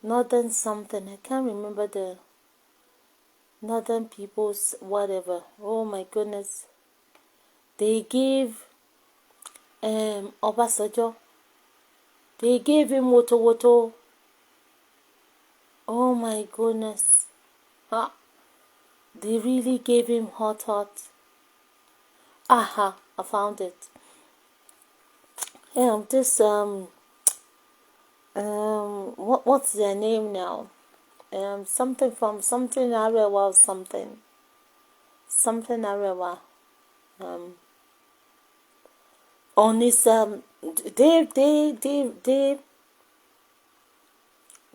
northern something, I can't remember the northern people's whatever. Oh my goodness. They gave Obasanjo, they gave him woto. Oh my goodness. They really gave him hot. Aha, I found it. This what's their name now? Something from something Arewa or something. Something Arewa. On his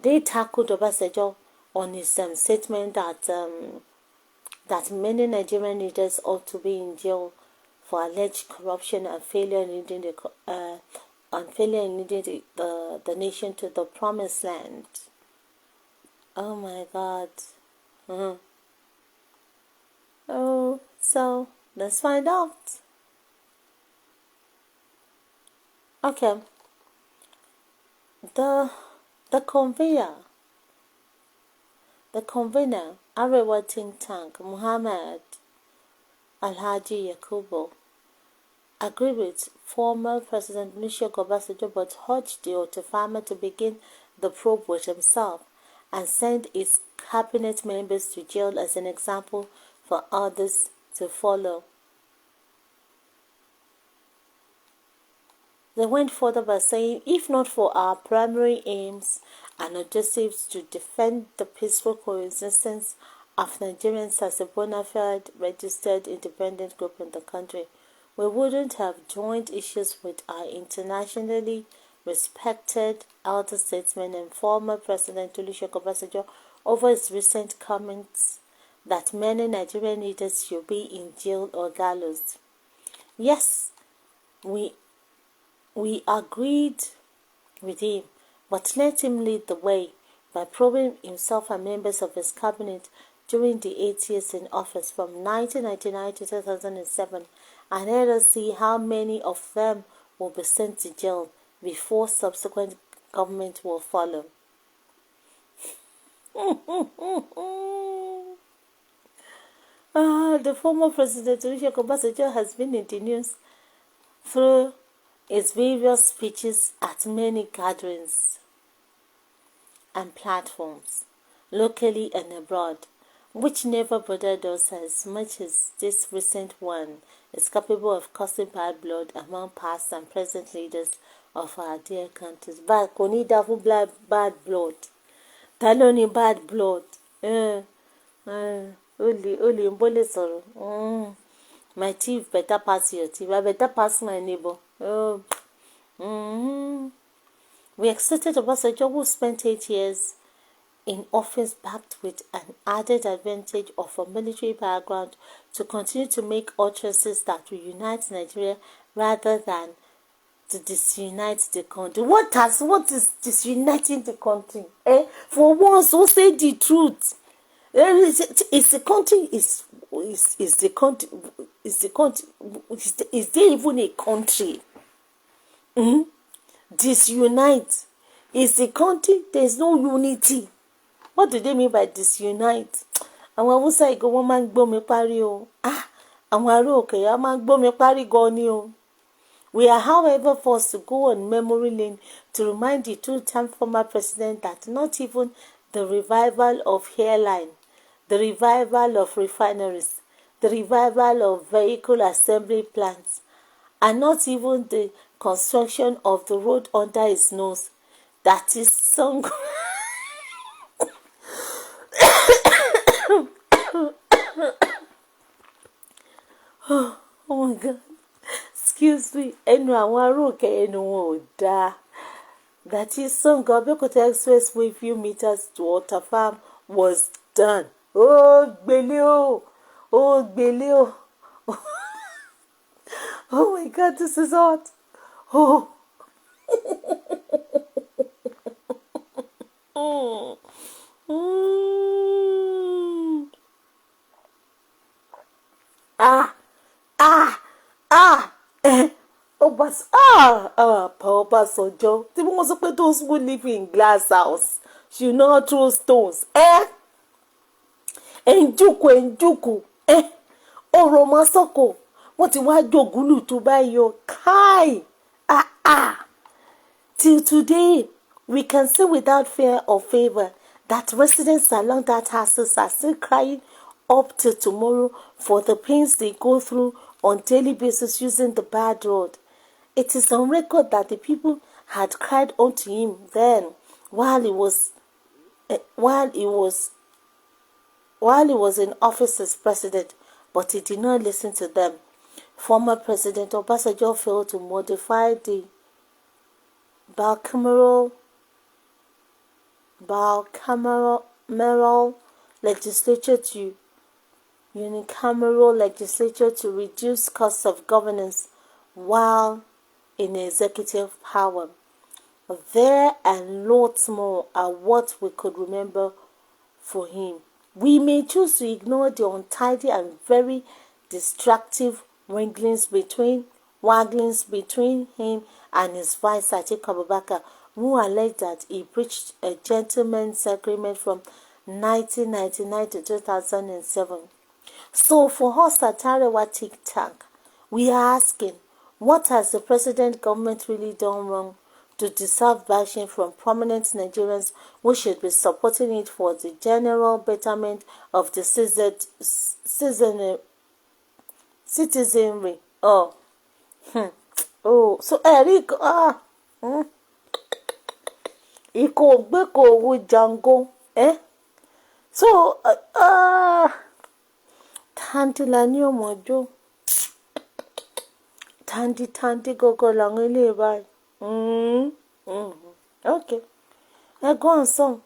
they tackled Obasanjo on his statement that many Nigerian leaders ought to be in jail for alleged corruption and failure in leading the nation to the promised land. Oh my God. Oh, so let's find out. Okay. The convener, Arewa think tank, Muhammad Alhaji Yakubu, agreed with former President Olusegun Obasanjo but urged the Otofama to begin the probe with himself and send his cabinet members to jail as an example for others to follow. They went further by saying, if not for our primary aims and objectives to defend the peaceful coexistence of Nigerians as a bona fide registered independent group in the country, we wouldn't have joined issues with our internationally respected elder statesman and former President Olusegun Obasanjo over his recent comments that many Nigerian leaders should be in jail or gallows. Yes, we agreed with him, but let him lead the way by probing himself and members of his cabinet during the 8 years in office from 1999 to 2007, and let us see how many of them will be sent to jail before subsequent government will follow. The former President Olusegun Obasanjo has been in the news through its various speeches at many gatherings and platforms, locally and abroad, which never bothered us as much as this recent one is capable of causing bad blood among past and present leaders of our dear countries. But kò ní dá fún bad blood. Ta ló ní bad blood? Only ń bólè sọ̀rọ̀. My teeth better pass your teeth. I better pass my neighbor. We accepted Obasanjo, who spent 8 years in office backed with an added advantage of a military background, to continue to make utterances that will unite Nigeria rather than to disunite the country. What is disuniting the country? For once, who say the truth? Is the country is there even a country? Disunite. Is the country? There's no unity. What do they mean by disunite? Àwọn Hausa ìgò wọn máa ń gbómi parí o. Àwọn ará òkè á máa ń gbómi parí gan ni o. We are, however, forced to go on memory lane to remind the two-term former president that not even the revival of airline, the revival of refineries, the revival of vehicle assembly plants, and not even the construction of the road under his nose, that is sung. Oh my God. Excuse me. Ẹnu àwọn ará òkè ẹnu wọn ò dáa. That is song Abeokuta Expressway few meters to Water Farm was done. Oh, gbélé o. Oh, gbélé o. Oh my God, this is hot. Oh. Obasanjo. Tí wọ́n sọ pé those who live in glass house should not throw stones. Njuku. Oroma soko. Wọ́n ti wá jògúlù tó báyìí o. Kai. Till today, we can see without fear or favor that residents along that houses are still crying up till tomorrow for the pains they go through on daily basis using the bad road. It is on record that the people had cried unto him then while he was in office as president, but he did not listen to them. Former President Obasanjo failed to modify the bicameral legislature to unicameral legislature to reduce costs of governance while in executive power. There and lots more are what we could remember for him. We may choose to ignore the untidy and very destructive wranglings between him and his vice Atiku Abubakar, who alleged that he breached a gentleman's agreement from 1999 to 2007. So for us at Arewa Think Tank, we are asking, what has the president government really done wrong to deserve bashing from prominent Nigerians who should be supporting it for the general betterment of the citizenry? So Eric, Iko Beko wu Jango, So, Tanti ni omojo. Tanti gogo lang ile bai. Okay. Go on, song.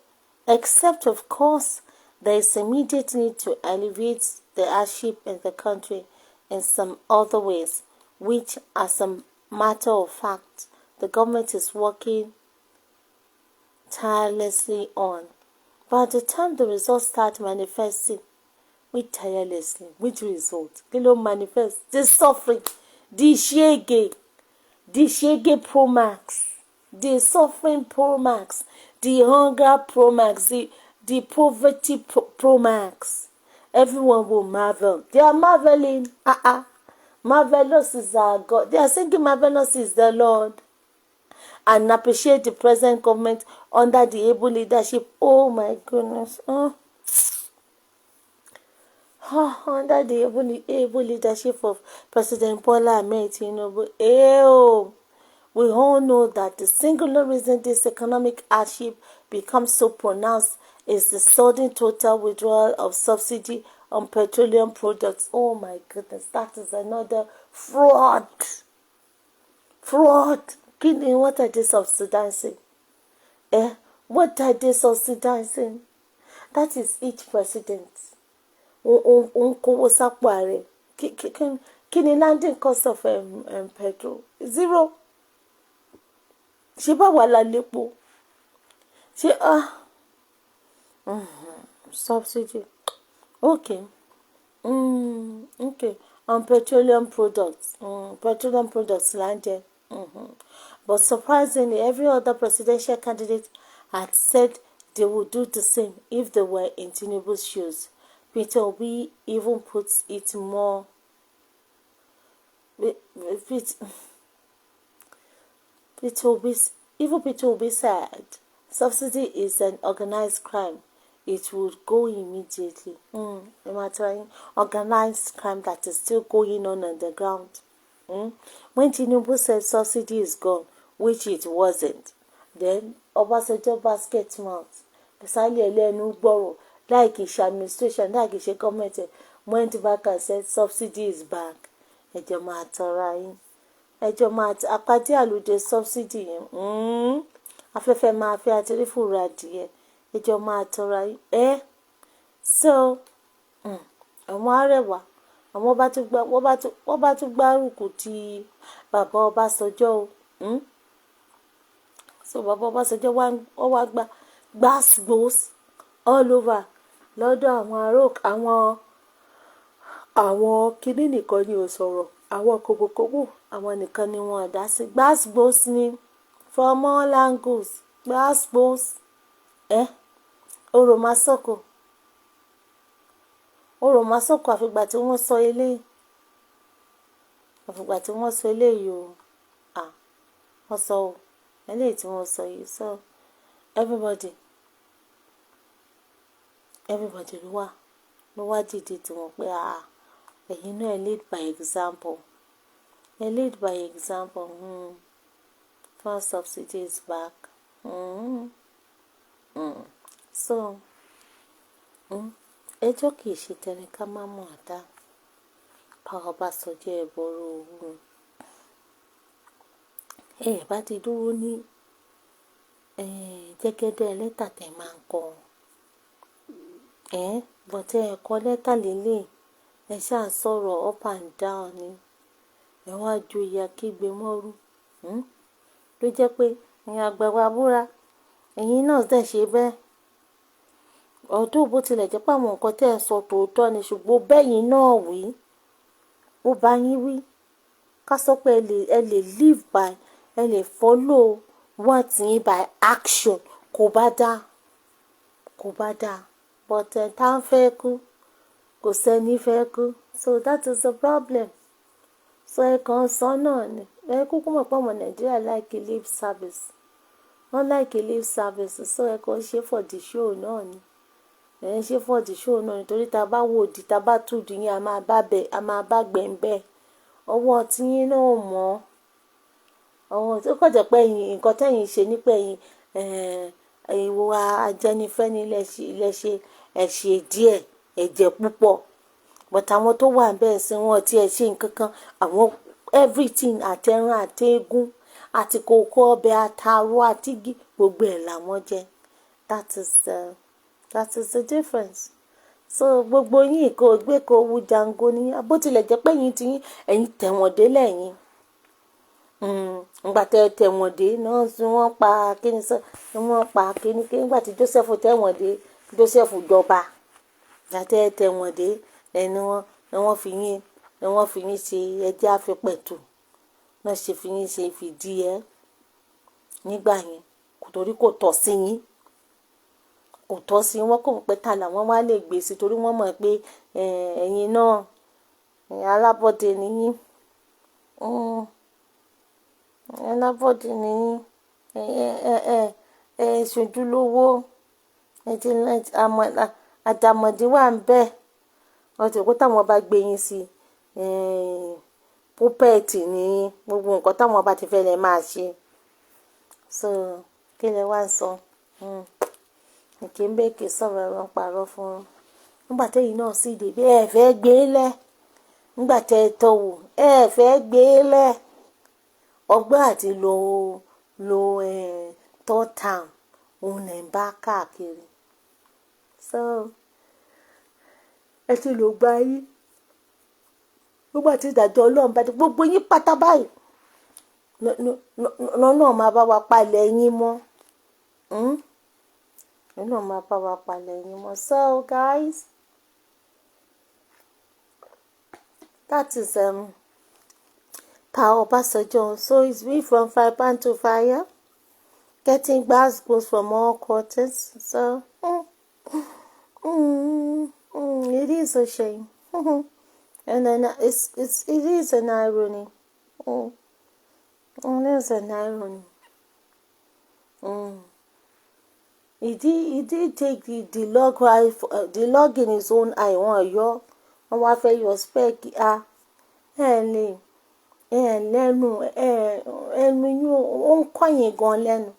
Except, of course, there is immediate need to alleviate the hardship in the country in some other ways, which, as a matter of fact, the government is working tirelessly on. By the time the results start manifesting, which result? Kilo manifest the suffering, the shege Pro Max, the suffering Pro Max, the hunger Pro Max, the poverty Pro Max. Everyone will marvel. They are marveling. Marvelous is our God. They are singing marvelous is the Lord. And appreciate the present government under the able leadership. Oh my goodness. Under the able leadership of President Bola Ahmed Tinubu. We all know that the singular reason this economic hardship becomes so pronounced is the sudden total withdrawal of subsidy on petroleum products. Oh my goodness, that is another fraud. What are they subsidizing? What are they subsidizing? That is each president. Kini landing cost of petrol? Zero. Shiba wala lepo. Subsidy. Okay. Okay. On petroleum products. Petroleum products landed. But surprisingly, every other presidential candidate had said they would do the same if they were in Tinubu's shoes. Peter Obi even puts it more. Peter Obi said, subsidy is an organized crime. It would go immediately. Organized crime that is still going on the ground. When Tinubu said subsidy is gone, which it wasn't, then Obasanjo basket mouth. Beside Elenu borrow, like his administration, like his government, went back and said subsidy is back. Ejo ma apati alude subsidy. Afẹ́fẹ́ ma fẹ́ àtìrí fúra díẹ̀. Ejo ma tora. So, àwọn Arewa. Àwọn wọ́n bá tún gbárùkù ti bàbá Ọbásanjọ́. So bàbá Ọbásanjọ́ wá gba gbàsgbòs all over lọ́dọ̀ àwọn kíní nìkan ni ò sọ̀rọ̀. Àwọn kòbòkòbò àwọn nìkan ni wọ́n dá sí. Gbàsgbòs ni from all angles. Gbàsgbòs. Oromasoko àfìgbà tí wọ́n sọ eléyìí. Wọ́n sọ eléyìí tí wọ́n sọ yìí. So everybody ló wà ló wá dìde tí wọ́n pé ẹ̀yin náà lead by example. Lead by example. Fuel subsidy is back. So ẹjọ́ kìí ṣe tẹni ká má mọ̀ dá. Pa Ọbásanjọ́ ẹ bọ̀rọ̀ owó. Bá ti dúró ní jẹ́gẹ́dẹ́ lẹ́tà tẹ̀ máa ń kọ. Bọ̀tẹ́ ẹ kọ lẹ́tà lélẹ̀ ẹ ṣáà sọ̀rọ̀ up and down ni. Ẹ wá ju ìyá kígbe mọ́rú. Ló jẹ́ pé ẹ̀yin àgbẹ̀wò abúra ẹ̀yin náà dẹ̀ ṣe bẹ́ẹ̀. Ọdún bó tilẹ̀ jẹ́ pé àwọn nǹkan tẹ́ ẹ sọ tòótọ́ ni ṣùgbọ́n bẹ́yìn náà wí. Ó bá yín wí. Ká sọ pé ẹ lè live by ẹ lè follow words yín by action kò bá dá. But tá ń fẹ́ kú kò sẹ́ni fẹ́ kú. So that is the problem. So ẹ kàn sọ náà ni. Ẹ kúkú mọ̀ pé ọmọ Nàìjíríà like lip service. Wọ́n like lip service so ẹ kàn ṣe for the show náà ni. Ẹ ṣe for the show náà nítorí tá bá wò di tá bá tù di yín a máa bá gbẹ̀ǹbẹ̀. Ọwọ́ tí yín náà mọ́. Ọwọ́ tó kọ̀ jẹ́ pé nǹkan tẹ́yìn ṣe nípa ìwà ajẹnifẹ́ni ẹ ṣe díẹ̀ ẹ̀jẹ̀ púpọ̀. But àwọn tó wà bẹ́ẹ̀ sí wọn tí ẹ ṣe nǹkan kan àwọn everything àtẹran àtẹ̀gún àti kòkó ọbẹ̀ àtàrò àti gbogbo ẹ̀ làwọn jẹ. That is the difference. So gbogbo yín kò gbé kó wu jango ní bó tilẹ̀ jẹ́ pé ẹ̀yin tẹ̀wọ̀n dé lẹ́yìn. Ngbà tẹ̀wọ̀n dé náà tí wọ́n pa kíni sọ wọ́n pa kíni nígbà tí Joseph tẹ̀wọ̀n dé Joseph jọba. Tẹ̀wọ̀n dé ẹni wọ́n fi yín ṣe ẹjẹ́ àfipẹ̀tù náà ṣe fi yín ṣe fìdí ẹ nígbà yẹn torí kò tọ́ sí yín. Kò tọ́ sí wọn kò pẹ́ ta làwọn wá lè gbé sí torí wọ́n mọ̀ pé ẹ̀yin náà alábọ̀dé ni yín. Alábọ̀dé ni yín. Ṣojúlówó àdàmọ̀dé wà ń bẹ̀. Wọ́n ti kó táwọn bá gbé yín sí púpẹ̀tì ní gbogbo nǹkan táwọn bá ti fẹ́ lè máa ṣe. So kí lẹ wá ń sọ? Ìkínbékè sọ̀rọ̀ ẹ̀rọ ń parọ́ fún un. Nígbà tẹ́yìn náà sì dé bí ẹ fẹ́ gbé lẹ̀. Nígbà tẹ́ ẹ tọ̀wò ẹ fẹ́ gbé lẹ̀. Ọgbọ́n àti lo third term òun lẹ̀ ń bá káàkiri. So ẹ ti lò gba yín. Nígbà tí ìdájọ́ Ọlọ́run bá dé gbogbo yín pátá báyìí. Lọ́nà máa bá wa palẹ̀ yín mọ́. Lọ́nà máa bá wa palẹ̀ yín mọ́. So guys, that is Pa Ọbásanjọ́. So it's been from fire pan to fire, getting goes from all quarters. So it is a shame. And then it is an irony. It is an irony. He did take the log in his own eye. Wọ́n wá fẹ́ yọ spec lẹ́nu ẹnu yín ó ń kọ́yìn gan lẹ́nu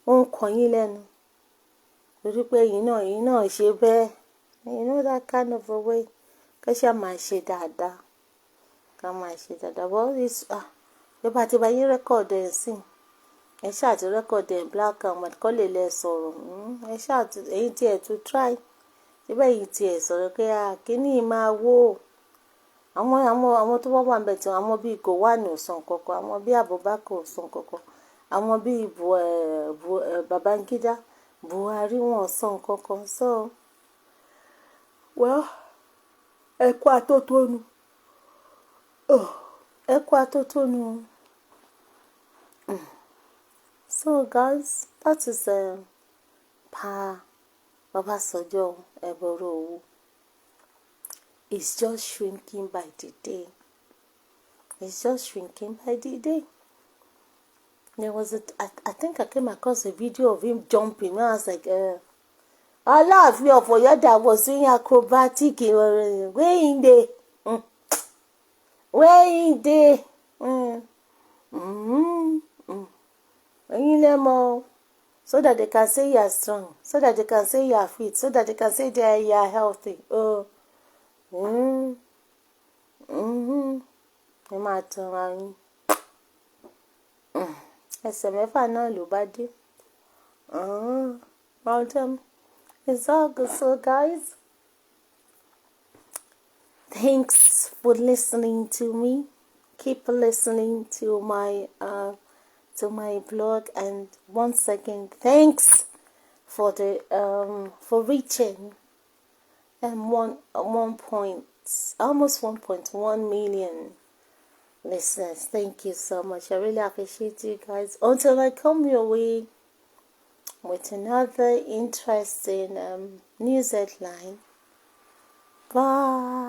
ó ń kọ́yìn lẹ́nu torí pé yín náà ṣe bẹ́ẹ̀ you know that kind of a way ká ṣá máa ṣe dáadáa but it's bí bá ti bá yín rẹ́kọ̀dì ẹ̀ sìn ẹ ṣáà ti rẹ́kọ̀dì ẹ̀ black and white kọ́ lè lẹ sọ̀rọ̀ ẹ ṣáà ti èyí tí ẹ̀ tún try síbẹ̀ yìí tí ẹ̀ sọ̀rọ̀ pé kíní máa wó àwọn tó wà ńbẹ̀ tí àwọn bíi Gowon ò sàn kankan àwọn bíi Abubakar ò sàn kankan àwọn bíi Babangida Buhari wọn ò sàn kankan so well ẹ kú àtótónu so guys that is Pa Ọbásanjọ́ ẹ̀bọ̀rọ̀ owó. It's just shrinking by the day. There was I think I came across a video of him jumping. I was like, Aláàfin of Ọ̀yọ́ that was doing acrobatic where in dey ẹ̀yin lẹ mọ̀ so that they can say you are strong, so that they can say you are fit, so that they can say that you are healthy. Ẹ máa tanra yín. Ẹsẹ̀ mẹ́fà náà ló bá dé. Well, it's all good. So, guys, thanks for listening to me. Keep listening to my blog, and once again, thanks for the for reaching almost 1.1 million listeners. Thank you so much. I really appreciate you guys. Until I come your way with another interesting news headline. Bye.